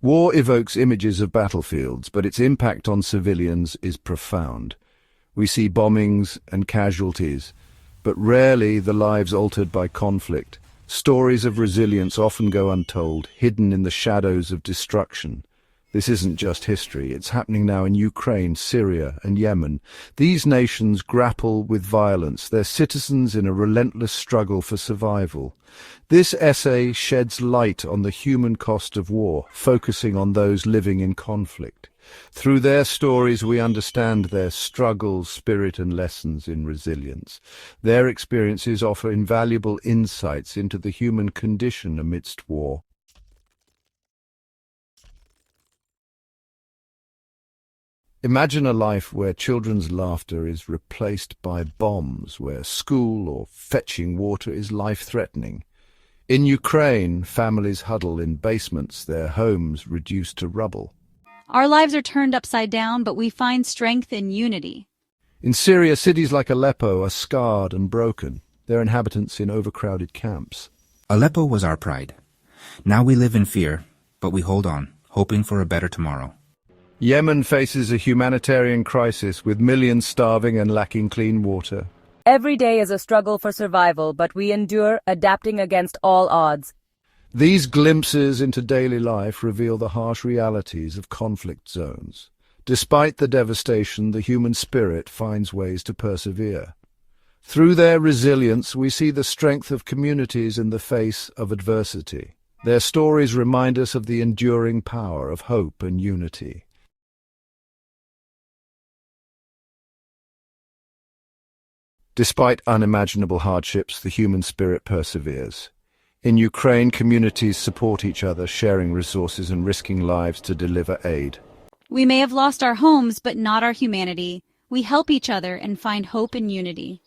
War evokes images of battlefields, but its impact on civilians is profound. We see bombings and casualties, but rarely the lives altered by conflict. Stories of resilience often go untold, hidden in the shadows of destruction. This isn't just history, it's happening now in Ukraine, Syria, and Yemen. These nations grapple with violence, their citizens in a relentless struggle for survival. This essay sheds light on the human cost of war, focusing on those living in conflict. Through their stories we understand their struggles, spirit and lessons in resilience. Their experiences offer invaluable insights into the human condition amidst war. Imagine a life where children's laughter is replaced by bombs, where school or fetching water is life-threatening. In Ukraine, families huddle in basements, their homes reduced to rubble. Our lives are turned upside down, but we find strength in unity. In Syria, cities like Aleppo are scarred and broken, their inhabitants in overcrowded camps. Aleppo was our pride. Now we live in fear, but we hold on, hoping for a better tomorrow. Yemen faces a humanitarian crisis with millions starving and lacking clean water. Every day is a struggle for survival, but we endure, adapting against all odds. These glimpses into daily life reveal the harsh realities of conflict zones. Despite the devastation, the human spirit finds ways to persevere. Through their resilience, we see the strength of communities in the face of adversity. Their stories remind us of the enduring power of hope and unity. Despite unimaginable hardships, the human spirit perseveres. In Ukraine, communities support each other, sharing resources and risking lives to deliver aid. We may have lost our homes, but not our humanity. We help each other and find hope and unity.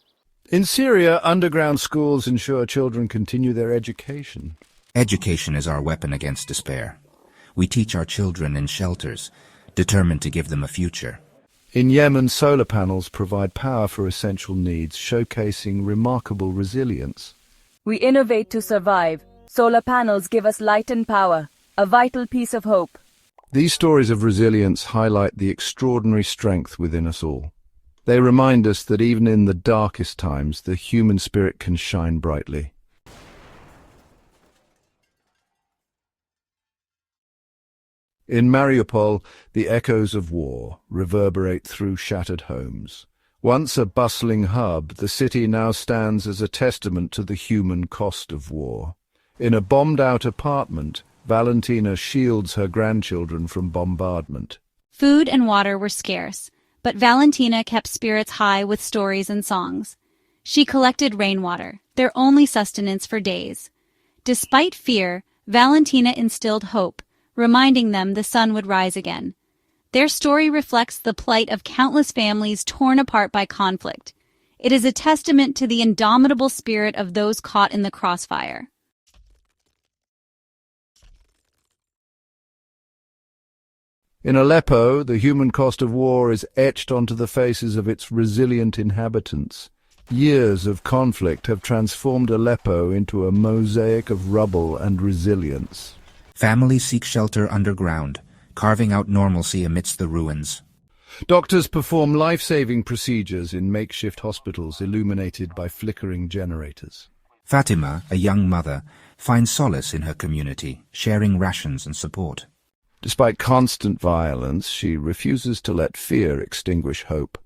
In Syria, underground schools ensure children continue their education. Education is our weapon against despair. We teach our children in shelters, determined to give them a future. In Yemen, solar panels provide power for essential needs, showcasing remarkable resilience. We innovate to survive. Solar panels give us light and power, a vital piece of hope. These stories of resilience highlight the extraordinary strength within us all. They remind us that even in the darkest times, the human spirit can shine brightly. In Mariupol, the echoes of war reverberate through shattered homes. Once a bustling hub, the city now stands as a testament to the human cost of war. In a bombed-out apartment, Valentina shields her grandchildren from bombardment. Food and water were scarce, but Valentina kept spirits high with stories and songs. She collected rainwater, their only sustenance for days. Despite fear, Valentina instilled hope, reminding them the sun would rise again. Their story reflects the plight of countless families torn apart by conflict. It is a testament to the indomitable spirit of those caught in the crossfire. In Aleppo, the human cost of war is etched onto the faces of its resilient inhabitants. Years of conflict have transformed Aleppo into a mosaic of rubble and resilience. Families seek shelter underground, carving out normalcy amidst the ruins. Doctors perform life-saving procedures in makeshift hospitals illuminated by flickering generators. Fatima, a young mother, finds solace in her community, sharing rations and support. Despite constant violence, she refuses to let fear extinguish hope.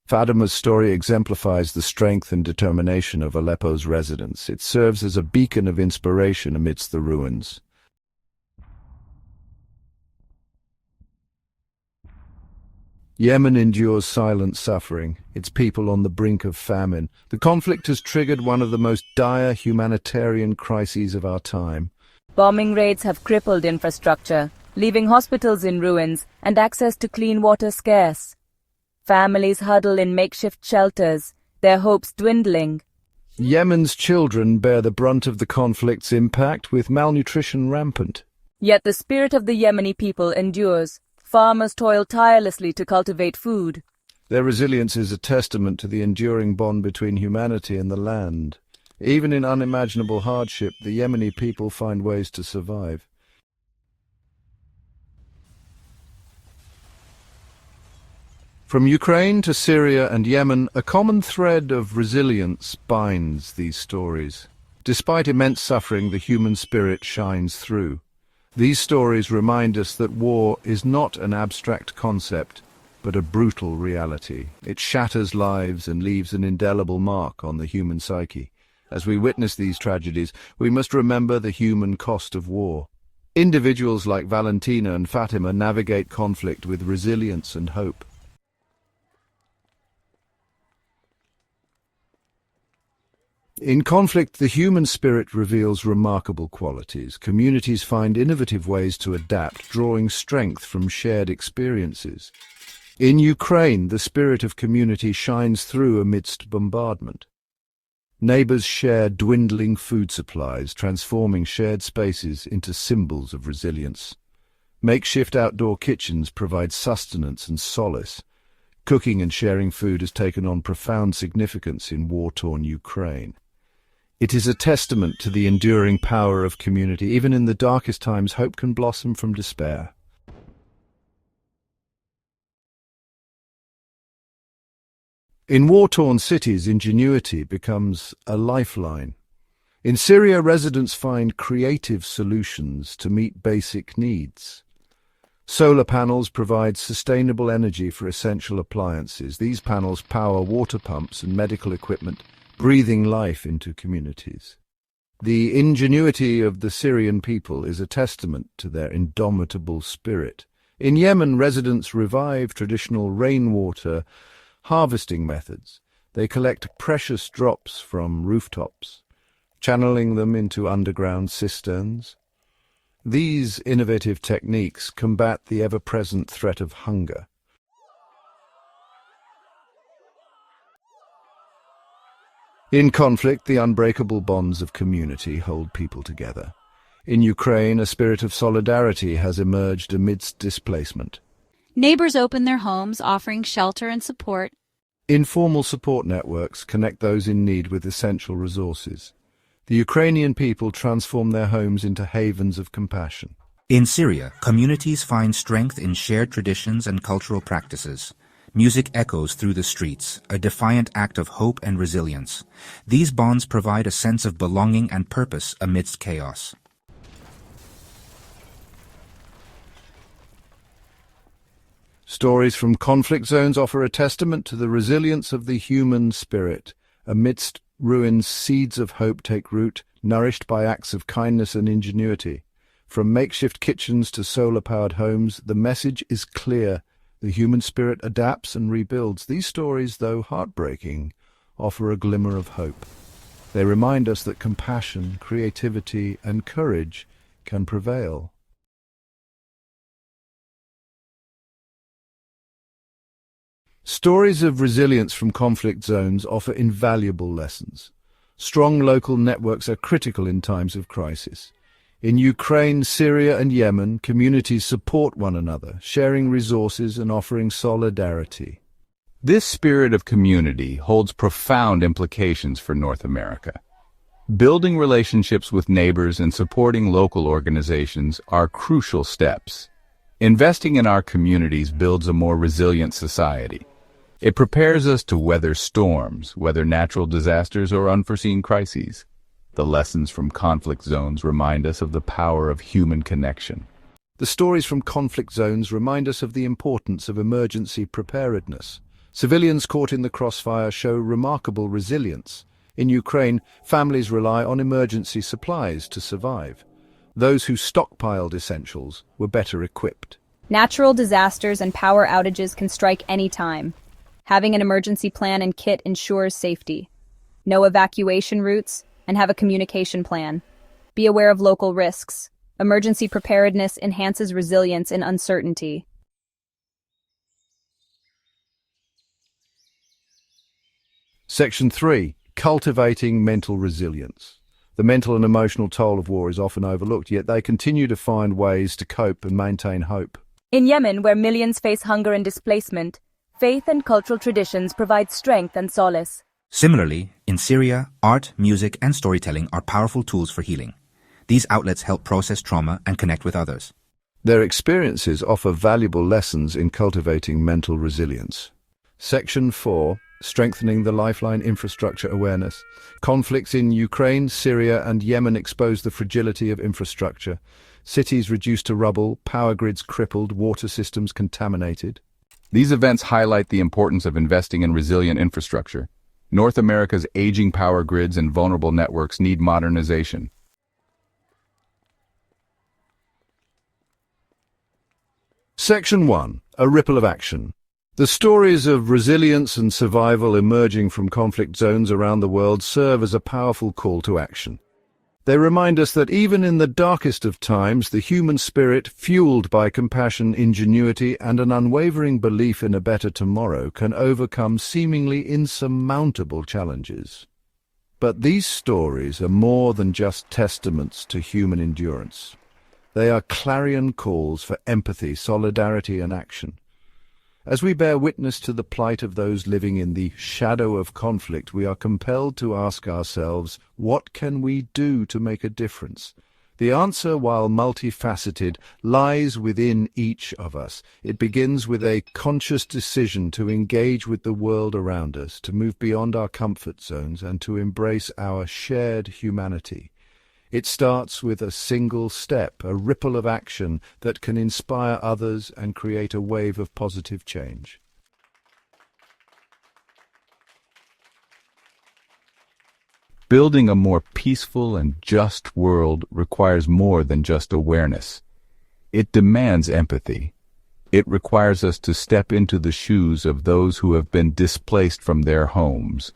Fatima's story exemplifies the strength and determination of Aleppo's residents. It serves as a beacon of inspiration amidst the ruins. Yemen endures silent suffering, its people on the brink of famine. The conflict has triggered one of the most dire humanitarian crises of our time. Bombing raids have crippled infrastructure, leaving hospitals in ruins and access to clean water scarce. Families huddle in makeshift shelters, their hopes dwindling. Yemen's children bear the brunt of the conflict's impact, with malnutrition rampant. Yet the spirit of the Yemeni people endures. Farmers toil tirelessly to cultivate food. Their resilience is a testament to the enduring bond between humanity and the land. Even in unimaginable hardship, the Yemeni people find ways to survive. From Ukraine to Syria and Yemen, a common thread of resilience binds these stories. Despite immense suffering, the human spirit shines through. These stories remind us that war is not an abstract concept, but a brutal reality. It shatters lives and leaves an indelible mark on the human psyche. As we witness these tragedies, we must remember the human cost of war. Individuals like Valentina and Fatima navigate conflict with resilience and hope. In conflict, the human spirit reveals remarkable qualities. Communities find innovative ways to adapt, drawing strength from shared experiences. In Ukraine, the spirit of community shines through amidst bombardment. Neighbors share dwindling food supplies, transforming shared spaces into symbols of resilience. Makeshift outdoor kitchens provide sustenance and solace. Cooking and sharing food has taken on profound significance in war-torn Ukraine. It is a testament to the enduring power of community. Even in the darkest times, hope can blossom from despair. In war-torn cities, ingenuity becomes a lifeline. In Syria, residents find creative solutions to meet basic needs. Solar panels provide sustainable energy for essential appliances. These panels power water pumps and medical equipment, breathing life into communities. The ingenuity of the Syrian people is a testament to their indomitable spirit. In Yemen, residents revive traditional rainwater harvesting methods. They collect precious drops from rooftops, channeling them into underground cisterns. These innovative techniques combat the ever-present threat of hunger. In conflict, the unbreakable bonds of community hold people together. In Ukraine, a spirit of solidarity has emerged amidst displacement. Neighbors open their homes, offering shelter and support. Informal support networks connect those in need with essential resources. The Ukrainian people transform their homes into havens of compassion. In Syria, communities find strength in shared traditions and cultural practices. Music echoes through the streets, a defiant act of hope and resilience. These bonds provide a sense of belonging and purpose amidst chaos. Stories from conflict zones offer a testament to the resilience of the human spirit. Amidst ruins, seeds of hope take root, nourished by acts of kindness and ingenuity. From makeshift kitchens to solar-powered homes, the message is clear. The human spirit adapts and rebuilds. These stories, though heartbreaking, offer a glimmer of hope. They remind us that compassion, creativity, and courage can prevail. Stories of resilience from conflict zones offer invaluable lessons. Strong local networks are critical in times of crisis. In Ukraine, Syria, and Yemen, communities support one another, sharing resources and offering solidarity. This spirit of community holds profound implications for North America. Building relationships with neighbors and supporting local organizations are crucial steps. Investing in our communities builds a more resilient society. It prepares us to weather storms, whether natural disasters or unforeseen crises. The lessons from conflict zones remind us of the power of human connection. The stories from conflict zones remind us of the importance of emergency preparedness. Civilians caught in the crossfire show remarkable resilience. In Ukraine, families rely on emergency supplies to survive. Those who stockpiled essentials were better equipped. Natural disasters and power outages can strike any time. Having an emergency plan and kit ensures safety. Know evacuation routes and have a communication plan. Be aware of local risks. Emergency preparedness enhances resilience in uncertainty. Section 3. Cultivating mental resilience. The mental and emotional toll of war is often overlooked, yet they continue to find ways to cope and maintain hope. In Yemen, where millions face hunger and displacement, faith and cultural traditions provide strength and solace. Similarly, in Syria, art, music, and storytelling are powerful tools for healing. These outlets help process trauma and connect with others. Their experiences offer valuable lessons in cultivating mental resilience. Section 4, Strengthening the Lifeline Infrastructure Awareness. Conflicts in Ukraine, Syria, and Yemen expose the fragility of infrastructure. Cities reduced to rubble, power grids crippled, water systems contaminated. These events highlight the importance of investing in resilient infrastructure. North America's aging power grids and vulnerable networks need modernization. Section 1, A Ripple of Action. The stories of resilience and survival emerging from conflict zones around the world serve as a powerful call to action. They remind us that even in the darkest of times, the human spirit, fueled by compassion, ingenuity, and an unwavering belief in a better tomorrow, can overcome seemingly insurmountable challenges. But these stories are more than just testaments to human endurance. They are clarion calls for empathy, solidarity, and action. As we bear witness to the plight of those living in the shadow of conflict, we are compelled to ask ourselves, what can we do to make a difference? The answer, while multifaceted, lies within each of us. It begins with a conscious decision to engage with the world around us, to move beyond our comfort zones, and to embrace our shared humanity. It starts with a single step, a ripple of action that can inspire others and create a wave of positive change. Building a more peaceful and just world requires more than just awareness. It demands empathy. It requires us to step into the shoes of those who have been displaced from their homes,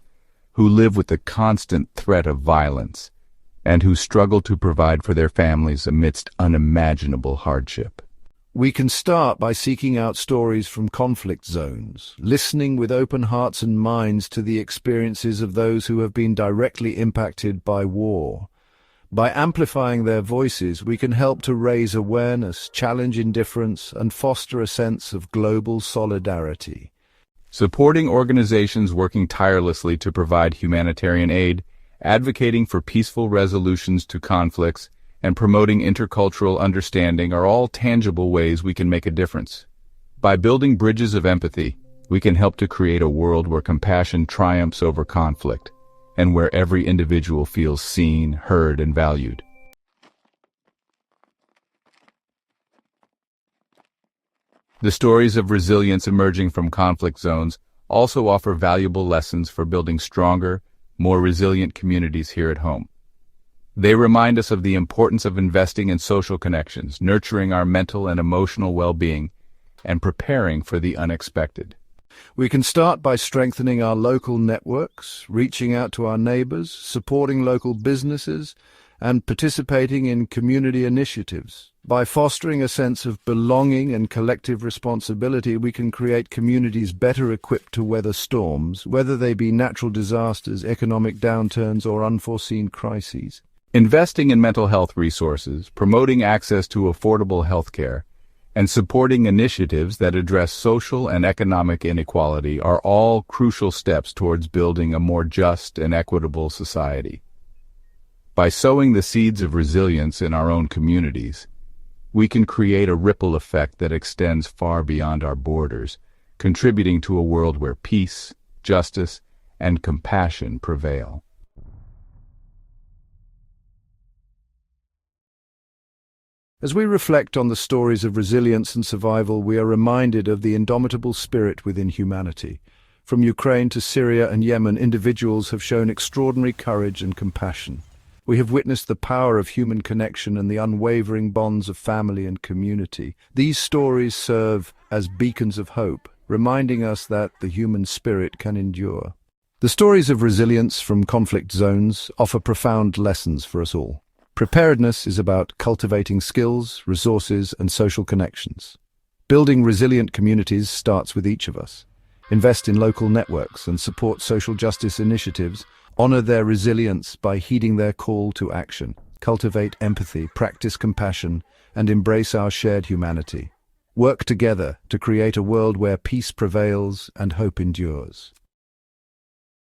who live with the constant threat of violence, and who struggle to provide for their families amidst unimaginable hardship. We can start by seeking out stories from conflict zones, listening with open hearts and minds to the experiences of those who have been directly impacted by war. By amplifying their voices, we can help to raise awareness, challenge indifference, and foster a sense of global solidarity. Supporting organizations working tirelessly to provide humanitarian aid, advocating for peaceful resolutions to conflicts, and promoting intercultural understanding are all tangible ways we can make a difference. By building bridges of empathy, we can help to create a world where compassion triumphs over conflict, and where every individual feels seen, heard, and valued. The stories of resilience emerging from conflict zones also offer valuable lessons for building stronger, more resilient communities here at home. They remind us of the importance of investing in social connections, nurturing our mental and emotional well-being, and preparing for the unexpected. We can start by strengthening our local networks, reaching out to our neighbors, supporting local businesses, and participating in community initiatives. By fostering a sense of belonging and collective responsibility, we can create communities better equipped to weather storms, whether they be natural disasters, economic downturns, or unforeseen crises. Investing in mental health resources, promoting access to affordable health care, and supporting initiatives that address social and economic inequality are all crucial steps towards building a more just and equitable society. By sowing the seeds of resilience in our own communities, we can create a ripple effect that extends far beyond our borders, contributing to a world where peace, justice, and compassion prevail. As we reflect on the stories of resilience and survival, we are reminded of the indomitable spirit within humanity. From Ukraine to Syria and Yemen, individuals have shown extraordinary courage and compassion. We have witnessed the power of human connection and the unwavering bonds of family and community. These stories serve as beacons of hope, reminding us that the human spirit can endure. The stories of resilience from conflict zones offer profound lessons for us all. Preparedness is about cultivating skills, resources, and social connections. Building resilient communities starts with each of us. Invest in local networks and support social justice initiatives. Honor their resilience by heeding their call to action. Cultivate empathy, practice compassion, and embrace our shared humanity. Work together to create a world where peace prevails and hope endures.